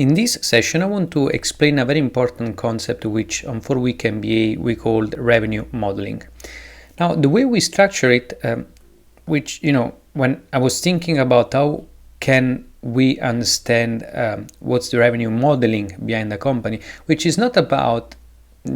In this session, I want to explain a very important concept which on 4-week MBA we called revenue modeling. Now, the way we structure it, when I was thinking about how can we understand what's the revenue modeling behind the company, which is not about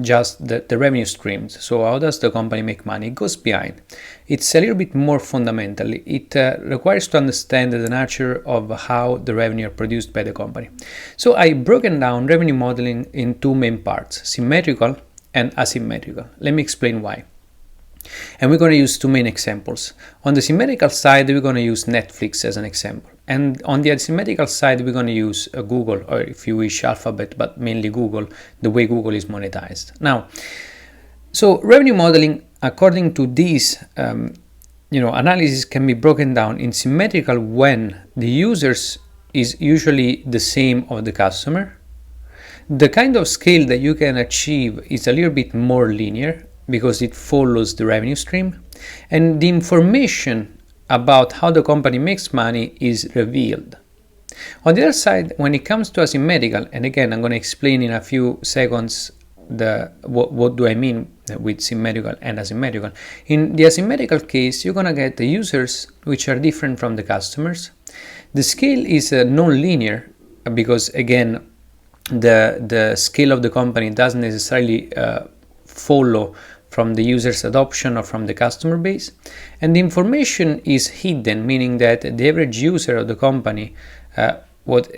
just the revenue streams. So how does the company make money? It goes behind. It's a little bit more fundamental. It requires to understand the nature of how the revenue are produced by the company. So I broken down revenue modeling in two main parts, symmetrical and asymmetrical. Let me explain why. And we're going to use two main examples. On the symmetrical side, we're going to use Netflix as an example. And on the asymmetrical side, we're going to use Google, or if you wish, Alphabet, but mainly Google, the way Google is monetized. Now, so revenue modeling, according to this, analysis can be broken down in symmetrical when the users is usually the same of the customer. The kind of scale that you can achieve is a little bit more linear, because it follows the revenue stream, and the information about how the company makes money is revealed. On the other side, when it comes to asymmetrical, and again I'm going to explain in a few seconds what do I mean with symmetrical and asymmetrical. In the asymmetrical case, you're going to get the users which are different from the customers. The scale is non-linear because again the scale of the company doesn't necessarily follow from the user's adoption or from the customer base, and the information is hidden, meaning that the average user of the company,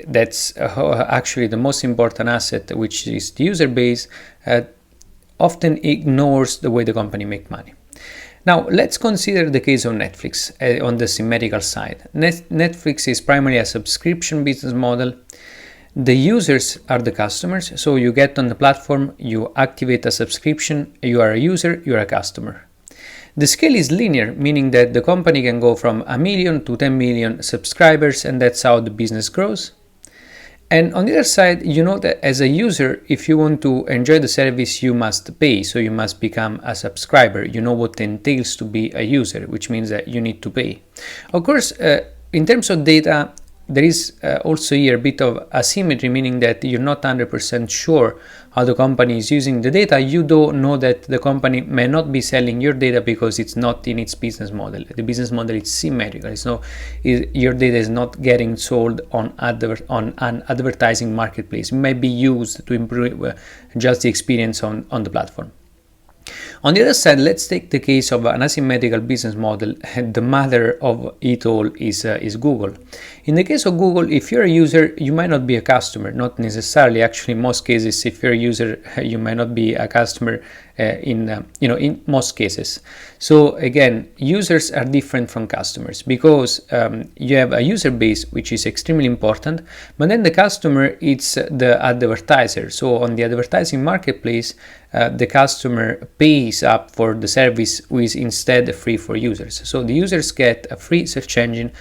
that's actually the most important asset, which is the user base, often ignores the way the company makes money. Now let's consider the case of Netflix on the symmetrical side. Netflix is primarily a subscription business model. The users are the customers, so you get on the platform, you activate a subscription, you are a user, you are a customer. The scale is linear, meaning that the company can go from 1 million to 10 million subscribers, and that's how the business grows. And on the other side, you know that as a user, if you want to enjoy the service, you must pay, so you must become a subscriber. You know what entails to be a user, which means that you need to pay. Of course, in terms of data, there is also here a bit of asymmetry, meaning that you're not 100% sure how the company is using the data. You don't know that the company may not be selling your data because it's not in its business model. The business model is symmetrical. Your data is not getting sold on an advertising marketplace. It might be used to improve just the experience on the platform. On the other side, let's take the case of an asymmetrical business model. The mother of it all is Google. In the case of Google, if you're a user, you might not be a customer. Not necessarily. Actually, in most cases, if you're a user, you might not be a customer in most cases. So again, users are different from customers because you have a user base, which is extremely important, but then the customer is the advertiser. So on the advertising marketplace, the customer pays up for the service, which is instead free for users. So the users get a free search engine.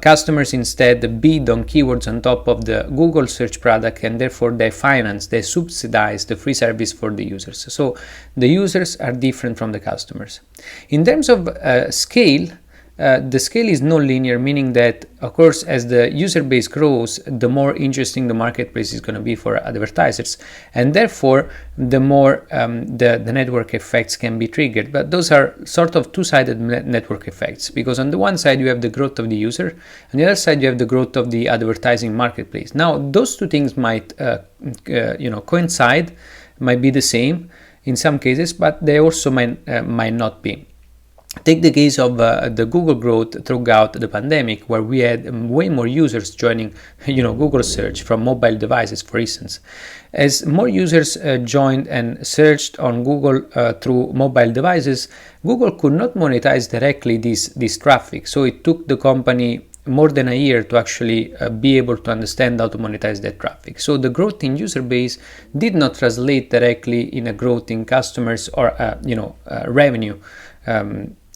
Customers instead bid on keywords on top of the Google search product, and therefore they subsidize the free service for the users. So the users are different from the customers. In terms of scale, the scale is non-linear, meaning that, of course, as the user base grows, the more interesting the marketplace is going to be for advertisers, and therefore the more the network effects can be triggered. But those are sort of two-sided network effects, because on the one side you have the growth of the user, on the other side you have the growth of the advertising marketplace. Now those two things might coincide, might be the same in some cases, but they also might not be. Take the case of the Google growth throughout the pandemic, where we had way more users joining, Google search from mobile devices, for instance. As more users joined and searched on Google through mobile devices, Google could not monetize directly this traffic. So it took the company more than a year to actually be able to understand how to monetize that traffic. So the growth in user base did not translate directly in a growth in customers or revenue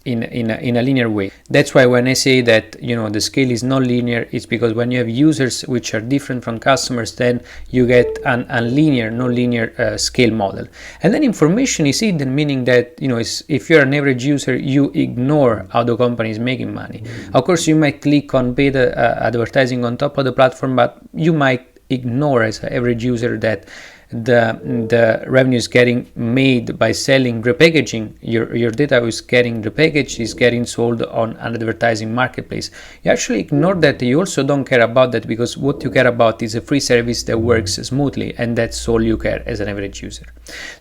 in a linear way. That's why when I say that the scale is not linear, it's because when you have users which are different from customers, then you get an unlinear, non-linear scale model. And then information is hidden, meaning that if you're an average user, you ignore how the company is making money. Of course, you might click on paid advertising on top of the platform, but you might ignore as an average user that the revenue is getting made by selling, repackaging. Your data is getting repackaged, is getting sold on an advertising marketplace. You actually ignore that. You also don't care about that, because what you care about is a free service that works smoothly, and that's all you care as an average user.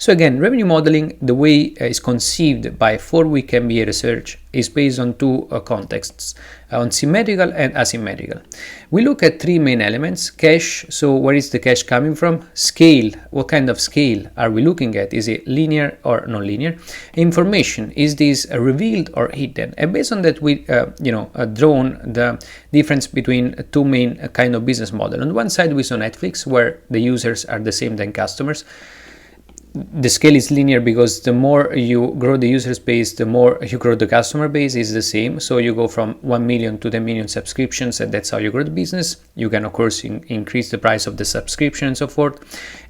So again, revenue modeling, the way is conceived by 4-week MBA research, is based on two contexts, on symmetrical and asymmetrical. We look at three main elements: cash, so where is the cash coming from; scale, what kind of scale are we looking at, is it linear or non-linear; information, is this revealed or hidden. And based on that, we drawn the difference between two main kind of business model. On one side we saw Netflix, where the users are the same than customers. The scale is linear because the more you grow the user base, the more you grow the customer base, is the same. So you go from 1 million to 10 million subscriptions, and that's how you grow the business. You can of course increase the price of the subscription and so forth.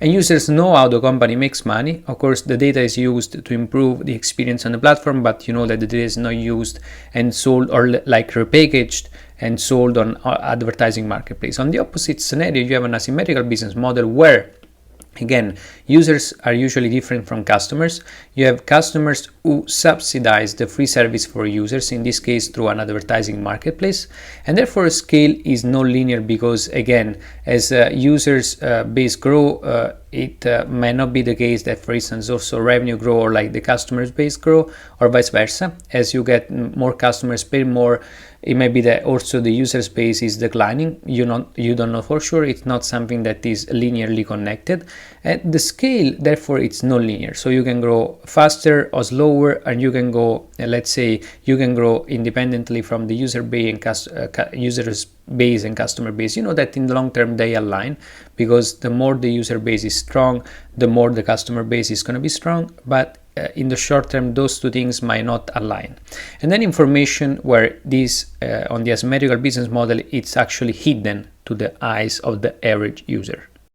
And users know how the company makes money. Of course, the data is used to improve the experience on the platform, but you know that the data is not used and sold, or like repackaged and sold on advertising marketplace. On the opposite scenario, you have an asymmetrical business model where, again, users are usually different from customers. You have customers who subsidize the free service for users, in this case through an advertising marketplace, and therefore scale is non-linear, because again, as users base grow, it may not be the case that, for instance, also revenue grow, or like the customers base grow, or vice versa. As you get more customers, pay more, it may be that also the user space is declining. You don't know for sure. It's not something that is linearly connected. And the scale, therefore, it's non-linear. So you can grow faster or slower, and you can go, let's say, you can grow independently from the user base and users base and customer base. You know that in the long term they align, because the more the user base is strong, the more the customer base is going to be strong. But in the short term, those two things might not align. And then information, where this on the asymmetrical business model, it's actually hidden to the eyes of the average user.